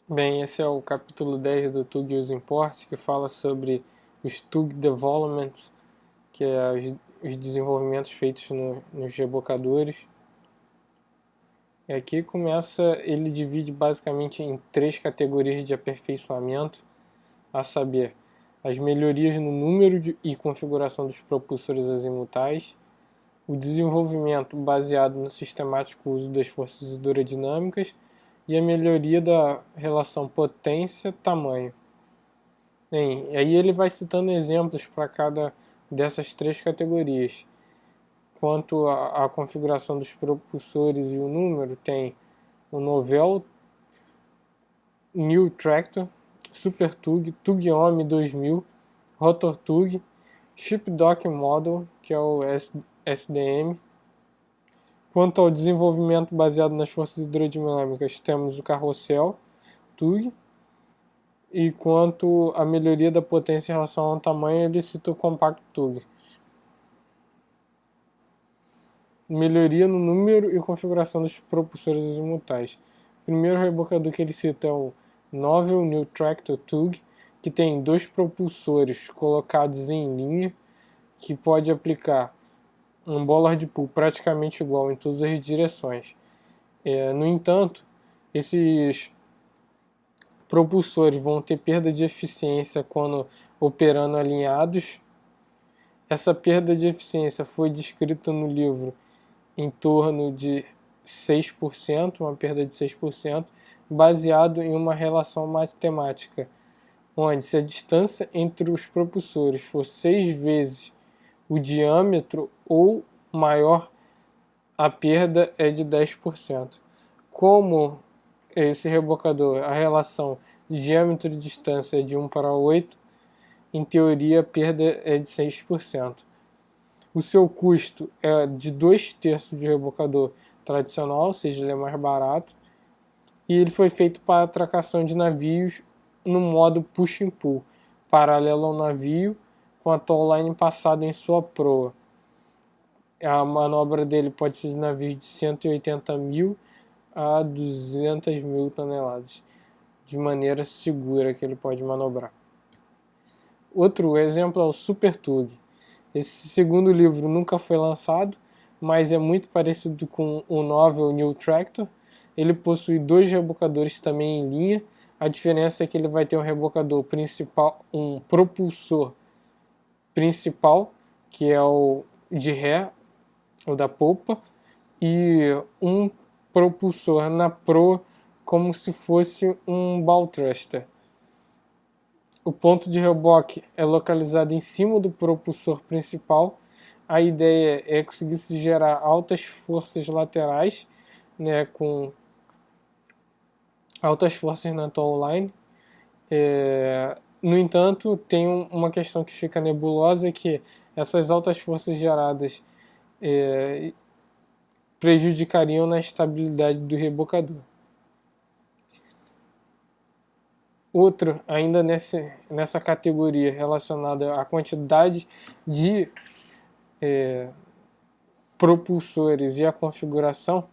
Bem, esse é o capítulo 10 do TUG Use Import, que fala sobre os TUG Developments, que é os desenvolvimentos feitos nos rebocadores. E aqui começa, ele divide basicamente em 3 categorias de aperfeiçoamento, a saber, as melhorias no número e configuração dos propulsores azimutais, o desenvolvimento baseado no sistemático uso das forças hidrodinâmicas e a melhoria da relação potência-tamanho. Bem, aí ele vai citando exemplos para cada dessas 3 categorias. Quanto à configuração dos propulsores e o número, tem o Novell, New Tractor, Super Tug, Tug Home 2000, Rotor Tug, Ship Dock Model, que é o SDM. Quanto ao desenvolvimento baseado nas forças hidrodinâmicas, temos o Carrossel Tug. E quanto à melhoria da potência em relação ao tamanho, ele cita o Compact Tug. Melhoria no número e configuração dos propulsores azimutais. O primeiro rebocador que ele cita é o Novell New Tractor Tug, que tem 2 propulsores colocados em linha, que pode aplicar um bollard pull praticamente igual em todas as direções. No entanto, esses propulsores vão ter perda de eficiência quando operando alinhados. Essa perda de eficiência foi descrita no livro em torno de 6%, uma perda de 6%, baseado em uma relação matemática, onde se a distância entre os propulsores for 6 vezes o diâmetro ou maior, a perda é de 10%. Como esse rebocador, a relação diâmetro e distância é de 1 para 8, em teoria a perda é de 6%. O seu custo é de 2/3 de rebocador tradicional, ou seja, ele é mais barato. E ele foi feito para atracação de navios no modo push and pull, paralelo ao navio, com a towline passada em sua proa. A manobra dele pode ser de navios de 180 mil a 200 mil toneladas, de maneira segura que ele pode manobrar. Outro exemplo é o Super Tug. Esse segundo livro nunca foi lançado, mas é muito parecido com o Novell New Tractor. Ele possui 2 rebocadores também em linha. A diferença é que ele vai ter um rebocador principal, um propulsor principal, que é o de ré, o da polpa, e um propulsor na proa, como se fosse um bow thruster. O ponto de reboque é localizado em cima do propulsor principal. A ideia é conseguir se gerar altas forças laterais, né, com altas forças na towline. No entanto, tem uma questão que fica nebulosa, que essas altas forças geradas prejudicariam na estabilidade do rebocador. Outro, ainda nessa categoria relacionada à quantidade de propulsores e a configuração,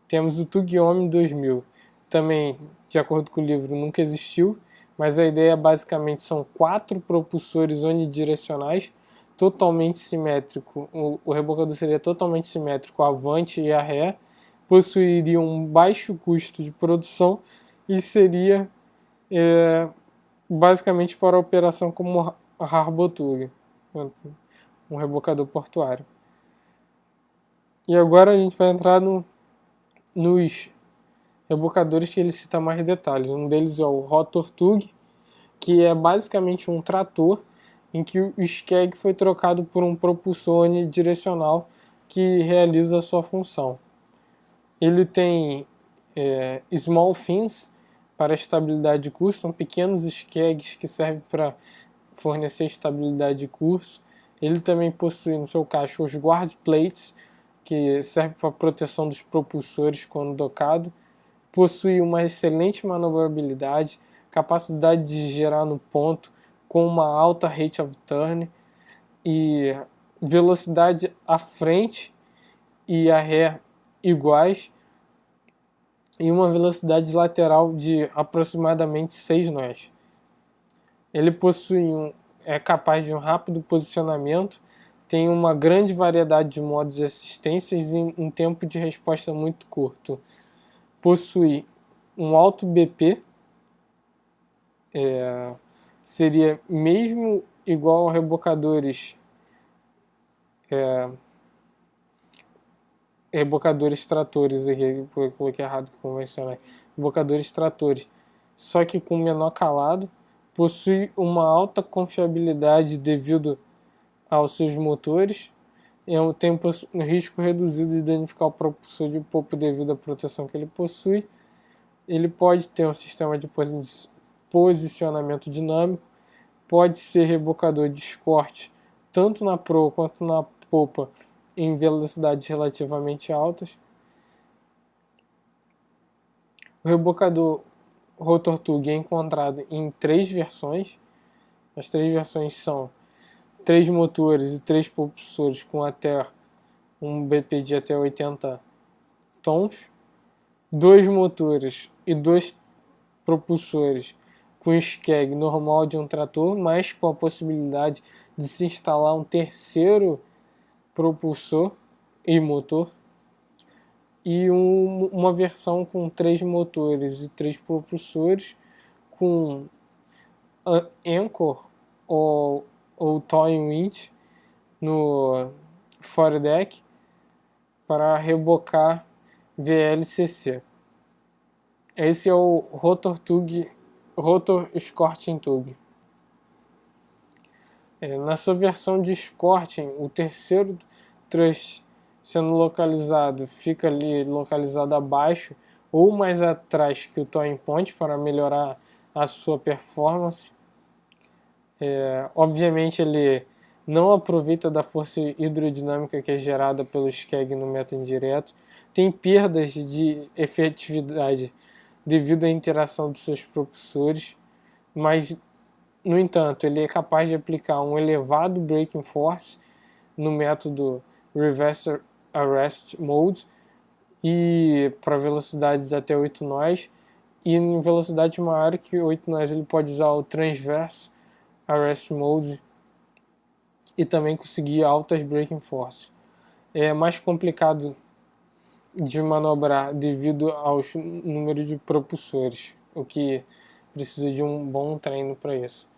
temos o Tugyomi 2000. Também, de acordo com o livro, nunca existiu, mas a ideia basicamente são 4 propulsores unidirecionais, totalmente simétrico. O rebocador seria totalmente simétrico avante e a ré, possuiria um baixo custo de produção e seria basicamente para a operação como Harbotug, um rebocador portuário. E agora a gente vai entrar nos rebocadores que ele cita mais detalhes. Um deles é o Rotor Tug, que é basicamente um trator em que o skeg foi trocado por um propulsor unidirecional que realiza a sua função. Ele tem small fins para estabilidade de curso, são pequenos skegs que servem para fornecer estabilidade de curso. Ele também possui no seu cacho os guard plates, que servem para a proteção dos propulsores quando docado. Possui uma excelente manobrabilidade, capacidade de girar no ponto com uma alta rate of turn e velocidade à frente e à ré iguais. e uma velocidade lateral de aproximadamente 6 nós. Ele é capaz de um rápido posicionamento, tem uma grande variedade de modos de assistências e um tempo de resposta muito curto. Possui um alto BP, seria mesmo igual a rebocadores tratores, aqui eu coloquei errado, convencionais, rebocadores tratores, só que com menor calado. Possui uma alta confiabilidade devido aos seus motores, tem um risco reduzido de danificar o propulsor de popa devido à proteção que ele possui. Ele pode ter um sistema de posicionamento dinâmico, pode ser rebocador de escorte tanto na proa quanto na popa em velocidades relativamente altas. O rebocador rotor tug é encontrado em 3 versões. As 3 versões são 3 motores e 3 propulsores com até um BP de até 80 tons, 2 motores e 2 propulsores com skeg normal de um trator, mas com a possibilidade de se instalar um terceiro propulsor e motor, e uma versão com 3 motores e 3 propulsores com anchor ou towing winch no foredeck para rebocar VLCC. Esse é o Rotor Escorting Tug. Na sua versão de escorting, o terceiro thrust sendo localizado, fica ali localizado abaixo ou mais atrás que o towing point para melhorar a sua performance. Obviamente ele não aproveita da força hidrodinâmica que é gerada pelo skeg no método indireto, tem perdas de efetividade devido à interação dos seus propulsores, mas no entanto ele é capaz de aplicar um elevado braking force no método Reverse Arrest Mode e para velocidades até 8 nós, e em velocidade maior que 8 nós ele pode usar o Transverse Arrest Mode e também conseguir altas braking force. É mais complicado de manobrar devido aos números de propulsores, o que precisa de um bom treino para isso.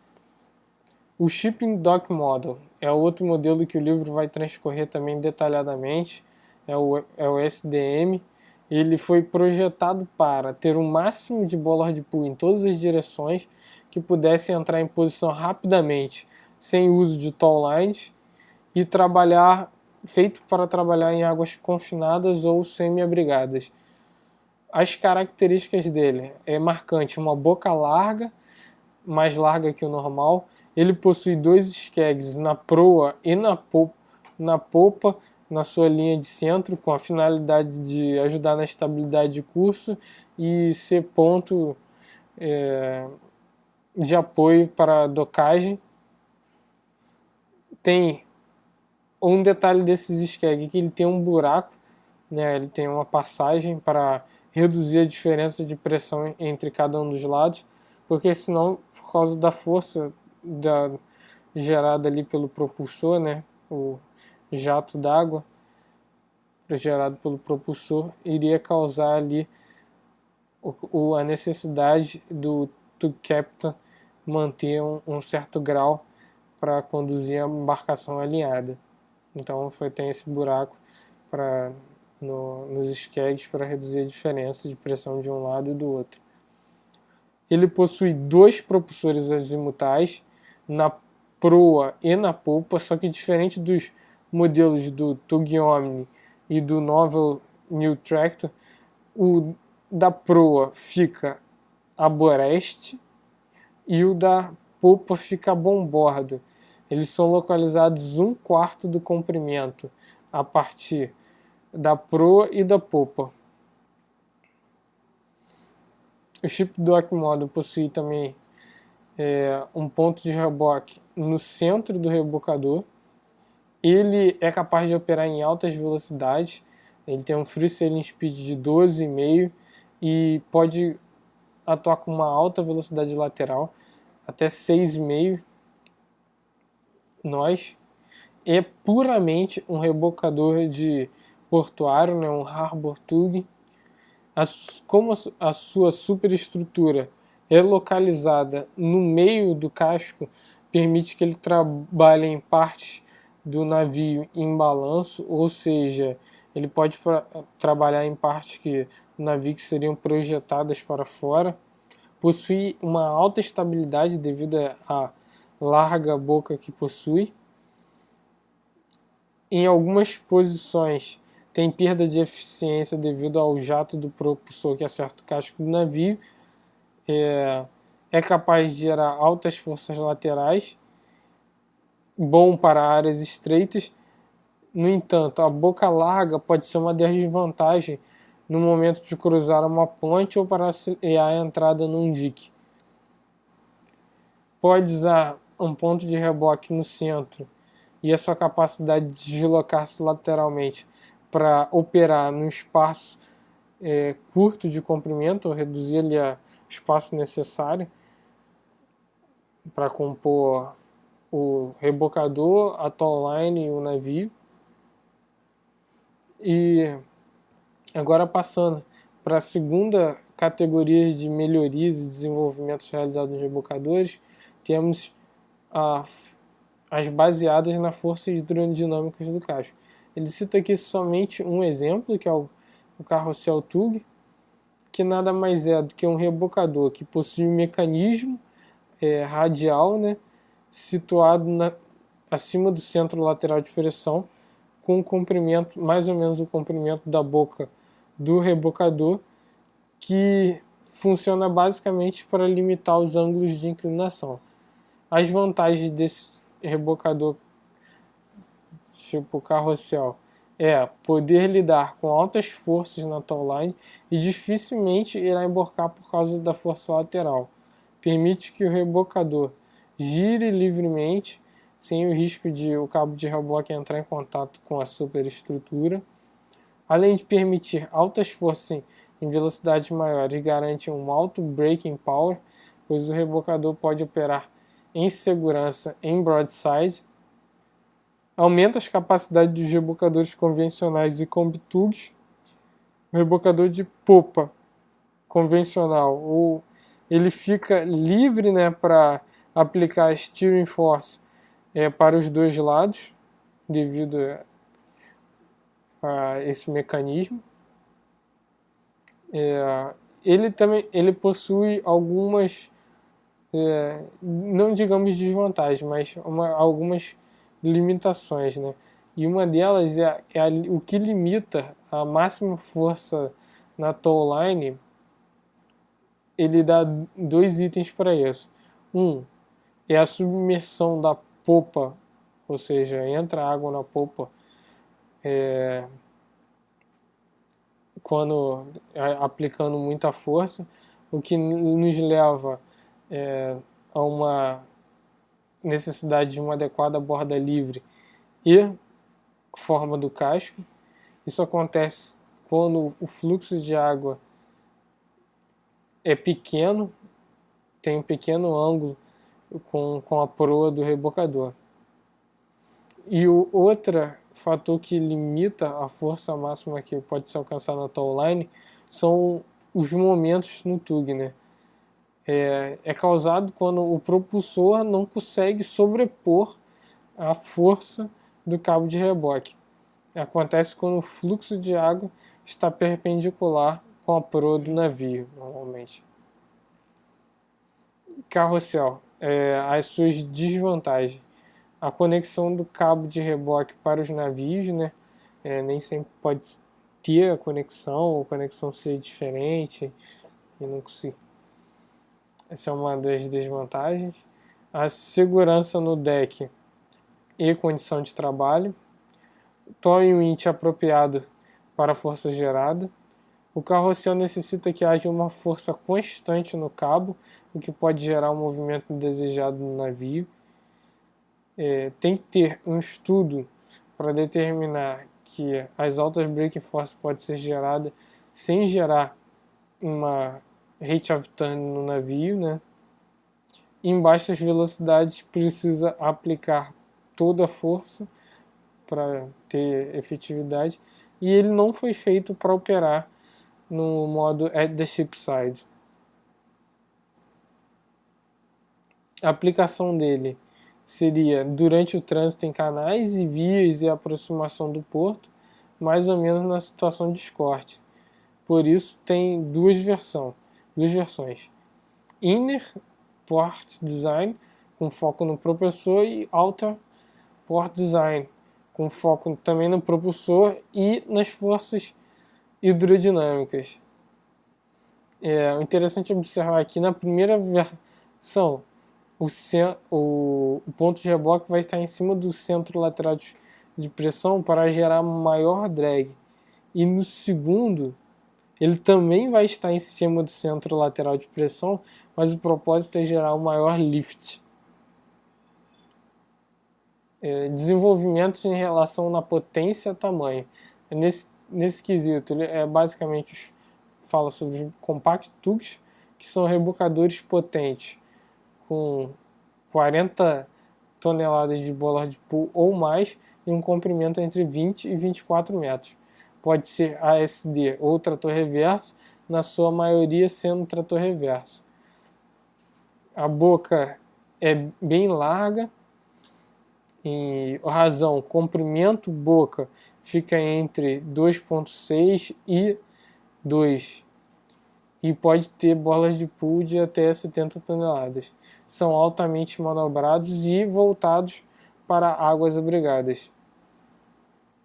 O Shipping Dock Model é outro modelo que o livro vai transcorrer também detalhadamente, é o SDM. Ele foi projetado para ter um máximo de bollard pull em todas as direções, que pudesse entrar em posição rapidamente, sem uso de tow lines, e feito para trabalhar em águas confinadas ou semi-abrigadas. As características dele é marcante uma boca larga, mais larga que o normal. Ele possui 2 skegs na proa e na popa, na sua linha de centro, com a finalidade de ajudar na estabilidade de curso e ser ponto de apoio para a docagem. Tem um detalhe desses skeg, que ele tem um buraco, né? Ele tem uma passagem para reduzir a diferença de pressão entre cada um dos lados, porque senão, por causa da força gerada ali pelo propulsor, né? O jato d'água gerado pelo propulsor iria causar ali a necessidade do captain manter um certo grau para conduzir a embarcação alinhada. Então tem esse buraco nos skegs para reduzir a diferença de pressão de um lado e do outro. Ele possui 2 propulsores azimutais na proa e na polpa, só que diferente dos modelos do Tug Omni e do Novel New Tractor, o da proa fica a boreste e o da polpa fica a bombordo. Eles são localizados 1/4 do comprimento a partir da proa e da popa. O Ship Dock Model possui também um ponto de reboque no centro do rebocador. Ele é capaz de operar em altas velocidades. Ele tem um Free Sailing Speed de 12,5 e pode atuar com uma alta velocidade lateral, até 6,5 nós. É puramente um rebocador de portuário, né, um harbor tug. Como a sua superestrutura é localizada no meio do casco, permite que ele trabalhe em partes do navio em balanço, ou seja, ele pode trabalhar em partes do navio que seriam projetadas para fora. Possui uma alta estabilidade devido à larga boca que possui. Em algumas posições tem perda de eficiência devido ao jato do propulsor que acerta o casco do navio. É capaz de gerar altas forças laterais, bom para áreas estreitas. No entanto, a boca larga pode ser uma desvantagem no momento de cruzar uma ponte ou para auxiliar a entrada num dique. Pode usar um ponto de reboque no centro e a sua capacidade de deslocar-se lateralmente para operar num espaço curto de comprimento, ou reduzir ali o espaço necessário para compor o rebocador, a towline e o navio. E agora passando para a segunda categoria de melhorias e desenvolvimentos realizados nos rebocadores, temos as baseadas na força hidrodinâmica do casco. Ele cita aqui somente um exemplo, que é o carrossel tug, que nada mais é do que um rebocador que possui um mecanismo radial, né, situado acima do centro lateral de pressão, com um comprimento, mais ou menos o comprimento da boca do rebocador, que funciona basicamente para limitar os ângulos de inclinação. As vantagens desse rebocador tipo carrossel é poder lidar com altas forças na towline e dificilmente irá emborcar por causa da força lateral. Permite que o rebocador gire livremente, sem o risco de o cabo de reboque entrar em contato com a superestrutura. Além de permitir altas forças em velocidades maiores, garante um alto braking power, pois o rebocador pode operar em segurança em broadside. Aumenta as capacidades dos rebocadores convencionais e combi-tugs. O rebocador de popa convencional, ele fica livre, né, para aplicar steering force para os dois lados, devido a esse mecanismo. Ele possui algumas, não digamos desvantagens, mas algumas limitações, né? E uma delas o que limita a máxima força na towline. Ele dá dois itens para isso. Um é a submersão da popa, ou seja, entra água na popa quando aplicando muita força, o que nos leva a uma necessidade de uma adequada borda livre e forma do casco. Isso acontece quando o fluxo de água é pequeno, tem um pequeno ângulo com a proa do rebocador. E o outro fator que limita a força máxima que pode ser alcançada na towline são os momentos no tug, né? É causado quando o propulsor não consegue sobrepor a força do cabo de reboque. Acontece quando o fluxo de água está perpendicular com a proa do navio, normalmente. Carrossel, as suas desvantagens. A conexão do cabo de reboque para os navios, né? Nem sempre pode ter a conexão, ou a conexão ser diferente, e não consigo. Essa é uma das desvantagens. A segurança no deck e condição de trabalho. Towing winch apropriado para a força gerada. O carrossel necessita que haja uma força constante no cabo, o que pode gerar um movimento indesejado no navio. Tem que ter um estudo para determinar que as altas braking force podem ser geradas sem gerar uma rate of turn no navio, né? Em baixas velocidades precisa aplicar toda a força para ter efetividade, e ele não foi feito para operar no modo at the ship side. A aplicação dele seria durante o trânsito em canais e vias e aproximação do porto, mais ou menos na situação de escorte. Por isso tem duas versões. Inner Port Design, com foco no propulsor, e Outer Port Design, com foco também no propulsor e nas forças hidrodinâmicas. O interessante observar aqui na primeira versão, o ponto de reboque vai estar em cima do centro lateral de pressão para gerar maior drag. E no segundo, ele também vai estar em cima do centro lateral de pressão, mas o propósito é gerar um maior lift. Desenvolvimentos em relação na potência e tamanho. Nesse quesito, ele basicamente fala sobre os compact tugs, que são rebocadores potentes, com 40 toneladas de bola de pool ou mais, e um comprimento entre 20 e 24 metros. Pode ser ASD ou trator reverso, na sua maioria sendo trator reverso. A boca é bem larga, e a razão, comprimento boca fica entre 2,6 e 2, e pode ter bolas de pool de até 70 toneladas. São altamente manobrados e voltados para águas abrigadas.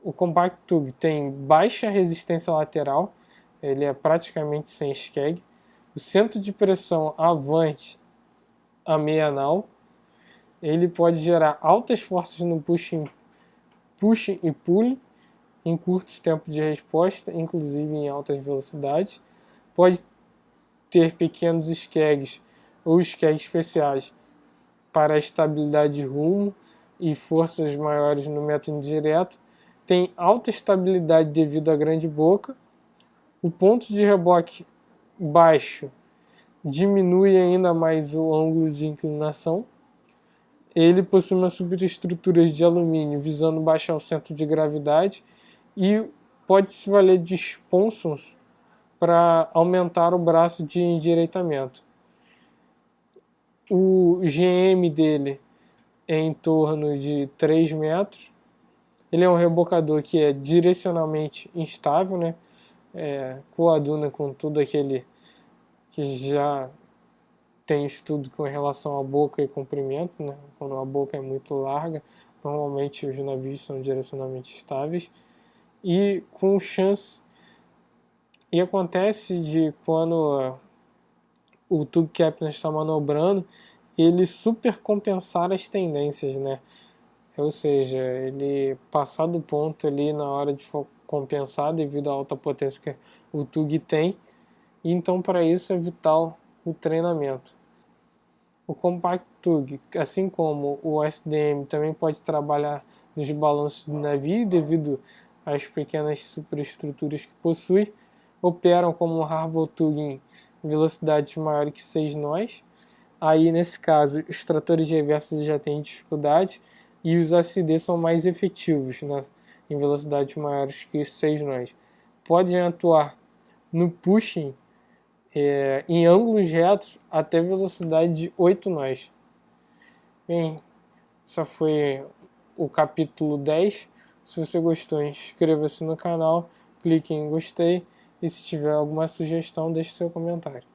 O Compact Tug tem baixa resistência lateral, ele é praticamente sem skeg. O centro de pressão avante a meia nau. Ele pode gerar altas forças no push e pull em curtos tempos de resposta, inclusive em altas velocidades. Pode ter pequenos skegs ou skegs especiais para estabilidade de rumo e forças maiores no método indireto. Tem alta estabilidade devido à grande boca. O ponto de reboque baixo diminui ainda mais o ângulo de inclinação. Ele possui uma superestrutura de alumínio visando baixar o centro de gravidade e pode se valer de sponsons para aumentar o braço de endireitamento. O GM dele é em torno de 3 metros. Ele é um rebocador que é direcionalmente instável, né? Coaduna com tudo aquele que já tem estudo com relação à boca e comprimento, né? Quando a boca é muito larga, normalmente os navios são direcionalmente estáveis. E com chance... E acontece de quando o tug captain está manobrando, ele supercompensar as tendências, né? Ou seja, ele passar do ponto ali na hora de compensar devido à alta potência que o tug tem. E então para isso é vital o treinamento. O Compact Tug, assim como o SDM, também pode trabalhar nos balanços do navio devido às pequenas superestruturas que possui. Operam como Harbor Tug em velocidades maiores que 6 nós. Aí, nesse caso, os tratores reversos já têm dificuldade e os ACD são mais efetivos, né, em velocidades maiores que 6 nós. Podem atuar no pushing em ângulos retos até velocidade de 8 nós. Bem, esse foi o capítulo 10. Se você gostou, inscreva-se no canal, clique em gostei e se tiver alguma sugestão, deixe seu comentário.